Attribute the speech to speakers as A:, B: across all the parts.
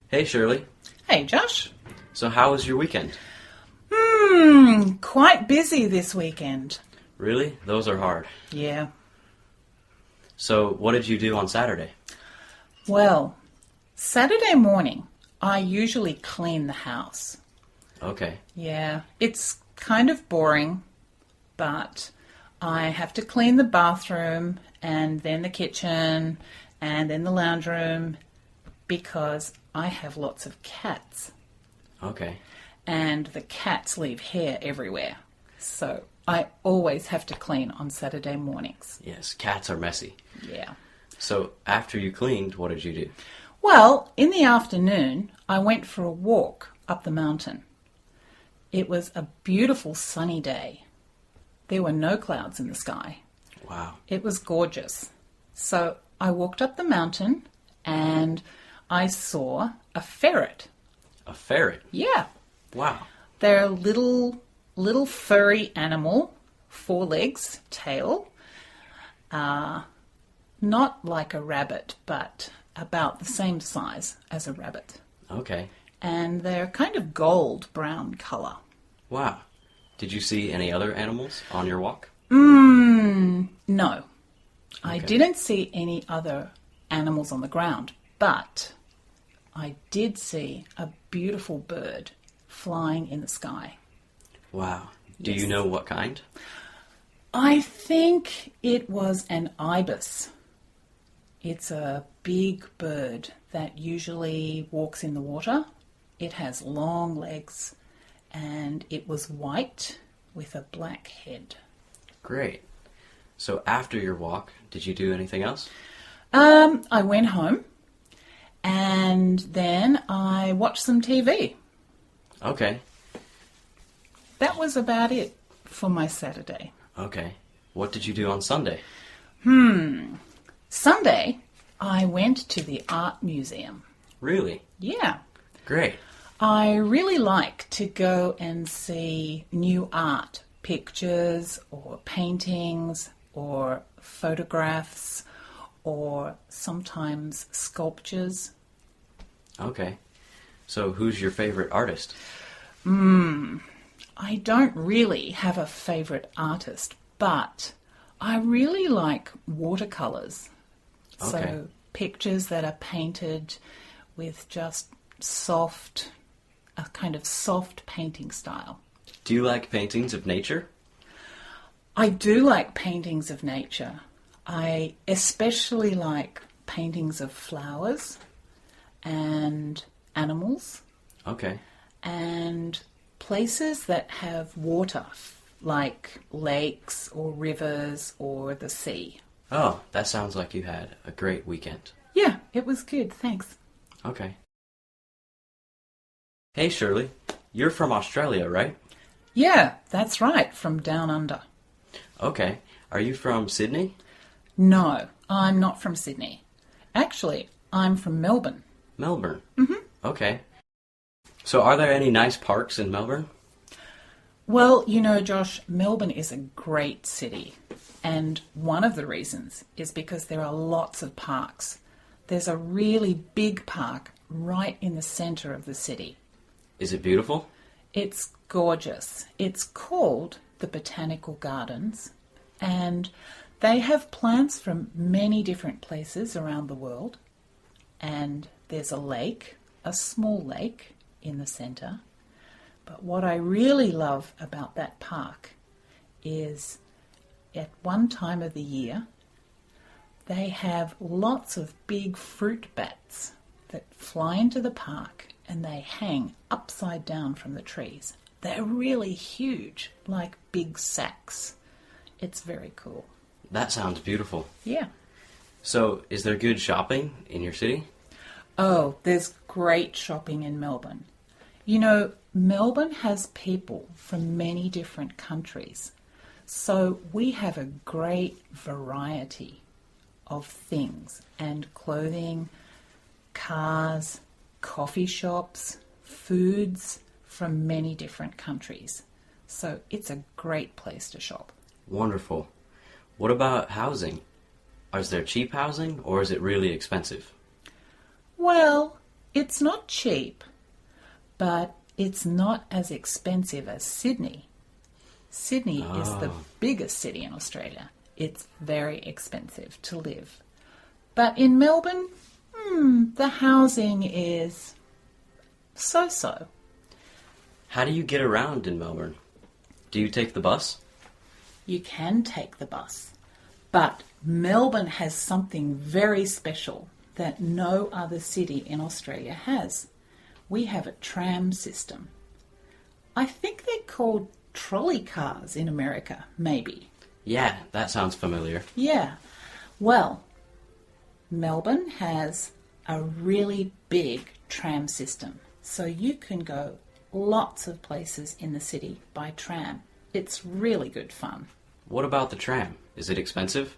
A: Hey, Shirley.
B: Hey, Josh.
A: So how was your weekend?
B: Quite busy this weekend.
A: Really? Those are hard.
B: Yeah.
A: So what did you do on Saturday?
B: Well, Saturday morning, I usually clean the house.
A: Okay.
B: Yeah, it's kind of boring, but I have to clean the bathroom and then the kitchen and then the lounge room because I have lots of cats.
A: Okay.
B: And the cats leave hair everywhere. So I always have to clean on Saturday mornings.
A: Yes, cats are messy.
B: Yeah.
A: So after you cleaned, what did you do?
B: Well, in the afternoon, I went for a walk up the mountain. It was a beautiful sunny day. There were no clouds in the sky.
A: Wow.
B: It was gorgeous. So I walked up the mountain and I saw a ferret.
A: A ferret?
B: Yeah.
A: Wow.
B: They're a little furry animal, 4 legs, tail. Not like a rabbit, but about the same size as a rabbit.
A: Okay.
B: And they're kind of gold-brown colour.
A: Wow. Did you see any other animals on your walk?
B: No. I
A: Okay.
B: didn't see any other animals on the ground, but I did see a beautiful bird flying in the sky.
A: Wow. Do
B: Yes.
A: you know what kind?
B: I think it was an ibis. It's a big bird that usually walks in the water. It has long legs and it was white with a black head.
A: Great. So after your walk, did you do anything else?
B: I went home and then I watched some TV.
A: Okay.
B: That was about it for my Saturday.
A: Okay. What did you do on Sunday?
B: Sunday, I went to the art museum.
A: Really?
B: Yeah.
A: Great.
B: I really like to go and see new art, pictures or paintings or photographs or sometimes sculptures.
A: Okay. So who's your favorite artist?
B: I don't really have a favourite artist, but I really like watercolours.
A: Okay.
B: So pictures that are painted with just a kind of soft painting style.
A: Do you like paintings of nature?
B: I do like paintings of nature. I especially like paintings of flowers and animals
A: Okay.
B: and places that have water, like lakes or rivers or the sea.
A: Oh, that sounds like you had a great weekend.
B: Yeah, it was good, thanks.
A: Okay. Hey, Shirley. You're from Australia, right?
B: Yeah, that's right, from down under.
A: Okay. Are you from Sydney?
B: No, I'm not from Sydney. Actually, I'm from Melbourne.
A: Melbourne. Mm-hmm. Okay. So are there any nice parks in Melbourne?
B: Well, you know, Josh, Melbourne is a great city. And one of the reasons is because there are lots of parks. There's a really big park right in the centre of the city.
A: Is it beautiful?
B: It's gorgeous. It's called the Botanical Gardens, and they have plants from many different places around the world. And there's a lake, a small lake in the centre. But what I really love about that park is at one time of the year, they have lots of big fruit bats that fly into the park and they hang upside down from the trees. They're really huge, like big sacks. It's very cool.
A: That sounds beautiful.
B: Yeah.
A: So is there good shopping in your city?
B: Oh, there's great shopping in Melbourne. You know, Melbourne has people from many different countries. So we have a great variety of things and clothing, cars, coffee shops, foods from many different countries. So it's a great place to shop.
A: Wonderful. What about housing? Is there cheap housing or is it really expensive?
B: Well, It's not cheap, but it's not as expensive as Sydney. Sydney is the
A: Oh,
B: biggest city in Australia. It's very expensive to live. But in Melbourne, the housing is so-so.
A: how do you get around in Melbourne? Do you take the bus?
B: You can take the bus, but Melbourne has something very special that no other city in Australia has. We have a tram system. I think they're called trolley cars in America, maybe.
A: Yeah, that sounds familiar.
B: Yeah. Well, Melbourne has a really big tram system, so you can go lots of places in the city by tram. It's really good fun.
A: What about the tram? Is it expensive?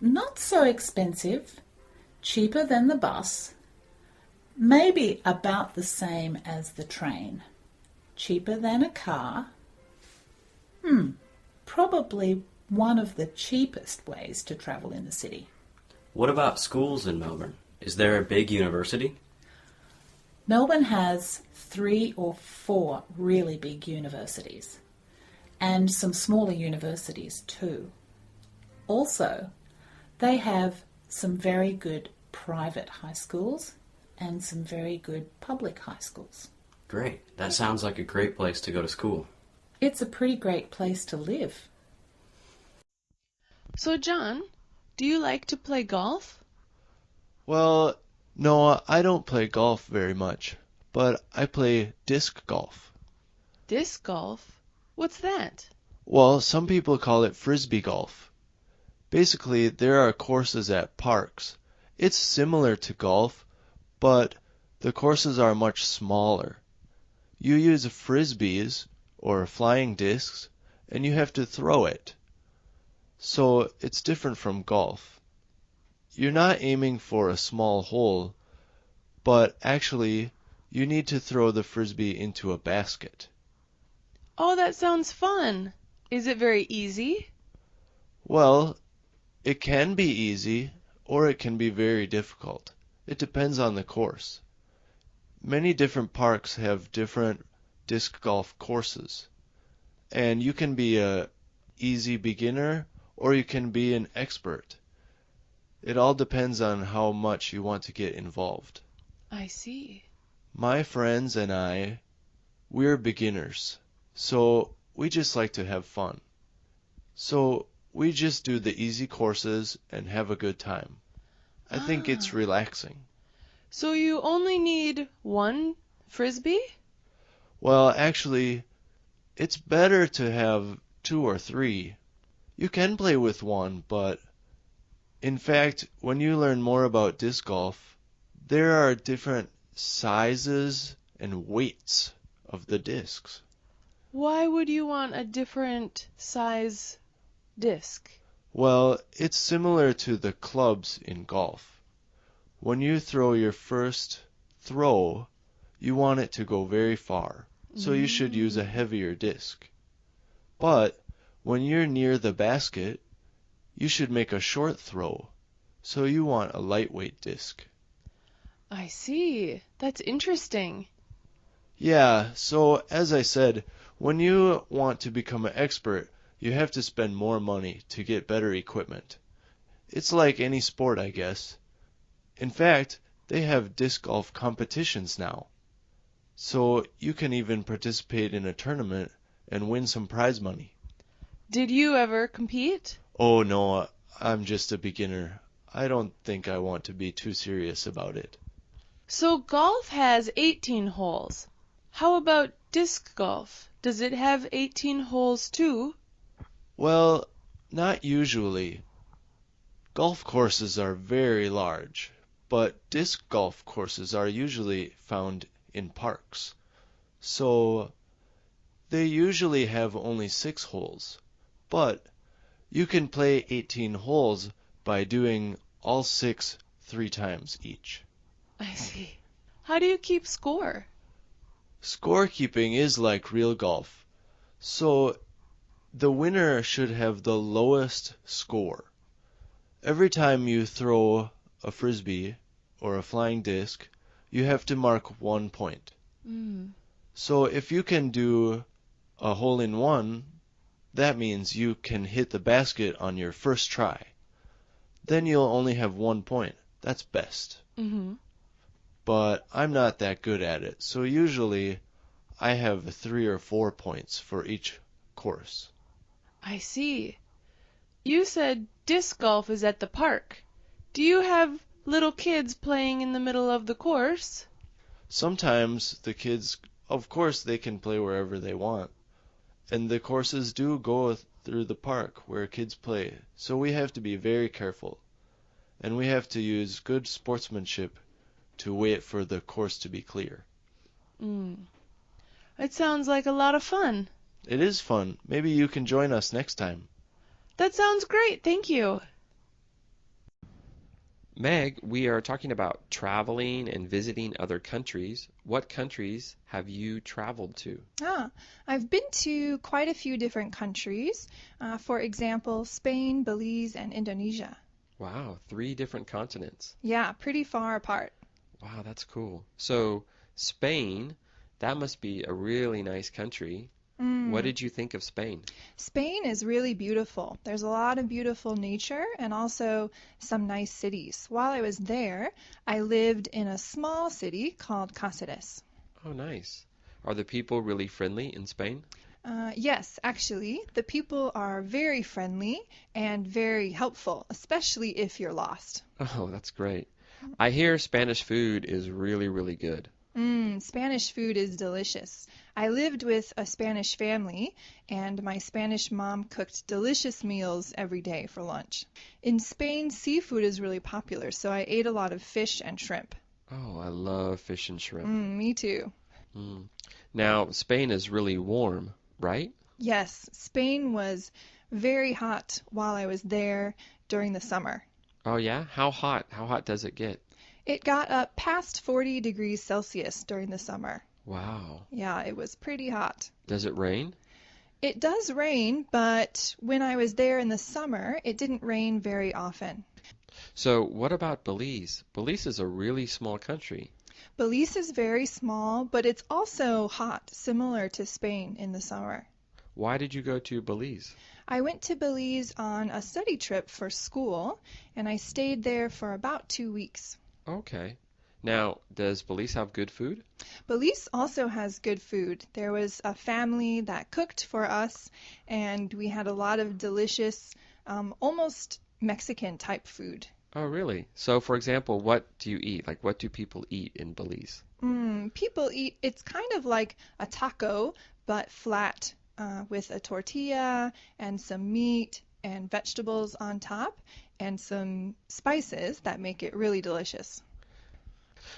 B: Not so expensive. Cheaper than the bus. Maybe about the same as the train. Cheaper than a car. Probably one of the cheapest ways to travel in the city.
A: What about schools in Melbourne? Is there a big university?
B: Melbourne has 3 or 4 really big universities and some smaller universities too. Also, they have some very good private high schools and some very good public high schools.
A: Great. That sounds like a great place to go to school.
B: It's a pretty great place to live.
C: So, John, do you like to play golf?
D: Well, no, I don't play golf very much, but I play disc golf.
C: Disc golf? What's that?
D: Well, some people call it frisbee golf. Basically, there are courses at parks. It's similar to golf, but the courses are much smaller. You use frisbees, or flying discs, and you have to throw it. So it's different from golf. You're not aiming for a small hole, but actually you need to throw the frisbee into a basket.
C: Oh, that sounds fun. Is it very easy?
D: Well, it can be easy or it can be very difficult. It depends on the course. Many different parks have different disc golf courses, and you can be a easy beginner or you can be an expert. It all depends on how much you want to get involved.
C: I see.
D: My friends and I, we're beginners, so we just like to have fun. So we just do the easy courses and have a good time. I think it's relaxing.
C: So you only need one frisbee?
D: Well, actually, it's better to have 2 or 3. You can play with one, but in fact, when you learn more about disc golf, there are different sizes and weights of the discs.
C: Why would you want a different size disc?
D: Well, it's similar to the clubs in golf. When you throw your first throw, you want it to go very far, so you should use a heavier disc. But when you're near the basket, you should make a short throw, so you want a lightweight disc.
C: I see. That's interesting.
D: Yeah, so as I said, when you want to become an expert, you have to spend more money to get better equipment. It's like any sport, I guess. In fact, they have disc golf competitions now. So you can even participate in a tournament and win some prize money.
C: Did you ever compete?
D: Oh no, I'm just a beginner. I don't think I want to be too serious about it.
C: So golf has 18 holes. How about disc golf? Does it have 18 holes too?
D: Well, not usually. Golf courses are very large, but disc golf courses are usually found in parks. So they usually have only 6 holes, but you can play 18 holes by doing all 6 3 times each.
C: I see. How do you keep score?
D: Scorekeeping is like real golf, so the winner should have the lowest score. Every time you throw a frisbee or a flying disc, you have to mark 1 point.
C: Mm.
D: So if you can do a hole-in-one, that means you can hit the basket on your first try. Then you'll only have 1 point. That's best.
C: Mm-hmm.
D: But I'm not that good at it, so usually I have 3 or 4 points for each course.
C: I see. You said disc golf is at the park. Do you have little kids playing in the middle of the course?
D: Sometimes the kids, of course, they can play wherever they want. And the courses do go through the park where kids play, so we have to be very careful. And we have to use good sportsmanship to wait for the course to be clear.
C: Mm. It sounds like a lot of fun.
D: It is fun. Maybe you can join us next time.
C: That sounds great. Thank you.
A: Meg, we are talking about traveling and visiting other countries. What countries have you traveled to?
E: I've been to quite a few different countries. For example, Spain, Belize, and Indonesia.
A: Wow, 3 different continents.
E: Yeah, pretty far apart.
A: Wow, that's cool. So, Spain, that must be a really nice country. What did you think of Spain?
E: Spain is really beautiful. There's a lot of beautiful nature and also some nice cities. While I was there, I lived in a small city called Cáceres.
A: Oh, nice. Are the people really friendly in Spain?
E: Yes, actually, the people are very friendly and very helpful, especially if you're lost.
A: Oh, that's great. I hear Spanish food is really, really good.
E: Spanish food is delicious. I lived with a Spanish family, and my Spanish mom cooked delicious meals every day for lunch. In Spain, seafood is really popular, so I ate a lot of fish and shrimp.
A: Oh, I love fish and shrimp.
E: Me too.
A: Now, Spain is really warm, right?
E: Yes, Spain was very hot while I was there during the summer.
A: Oh, yeah? How hot? How hot does it get?
E: It got up past 40 degrees Celsius during the summer.
A: Wow.
E: Yeah, it was pretty hot.
A: Does it rain?
E: It does rain, but when I was there in the summer, it didn't rain very often.
A: So, what about Belize? Belize is a really small country.
E: Belize is very small, but it's also hot, similar to Spain in the summer.
A: Why did you go to Belize?
E: I went to Belize on a study trip for school, and I stayed there for about 2 weeks.
A: Okay. Now, does Belize have good food?
E: Belize also has good food. There was a family that cooked for us, and we had a lot of delicious, almost Mexican type food.
A: Oh, really? So, for example, what do you eat? Like, what do people eat in Belize?
E: People eat, it's kind of like a taco, but flat, with a tortilla and some meat and vegetables on top and some spices that make it really delicious.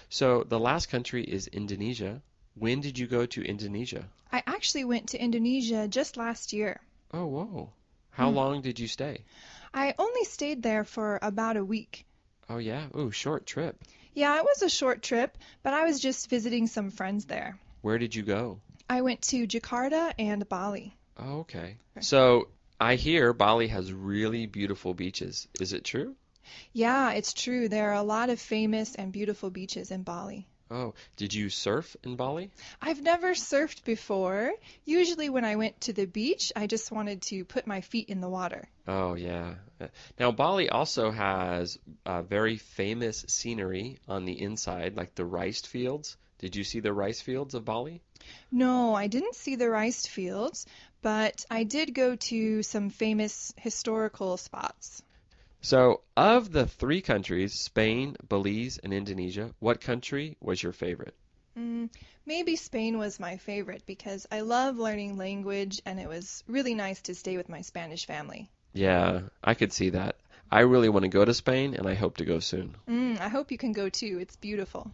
A: So, the last country is Indonesia. When did you go to Indonesia?
E: I actually went to Indonesia just last year.
A: Oh, whoa. How long did you stay?
E: I only stayed there for about a week.
A: Oh, yeah? Ooh, short trip.
E: Yeah, it was a short trip, but I was just visiting some friends there.
A: Where did you go?
E: I went to Jakarta and Bali.
A: Oh, okay. So, I hear Bali has really beautiful beaches. Is it true?
E: Yeah, it's true. There are a lot of famous and beautiful beaches in Bali.
A: Oh, did you surf in Bali?
E: I've never surfed before. Usually when I went to the beach, I just wanted to put my feet in the water.
A: Oh, yeah. Now, Bali also has very famous scenery on the inside, like the rice fields. Did you see the rice fields of Bali?
E: No, I didn't see the rice fields, but I did go to some famous historical spots.
A: So, of the 3 countries, Spain, Belize, and Indonesia, what country was your favorite?
E: Maybe Spain was my favorite because I love learning language and it was really nice to stay with my Spanish family.
A: Yeah, I could see that. I really want to go to Spain, and I hope to go soon.
E: I hope you can go too. It's beautiful.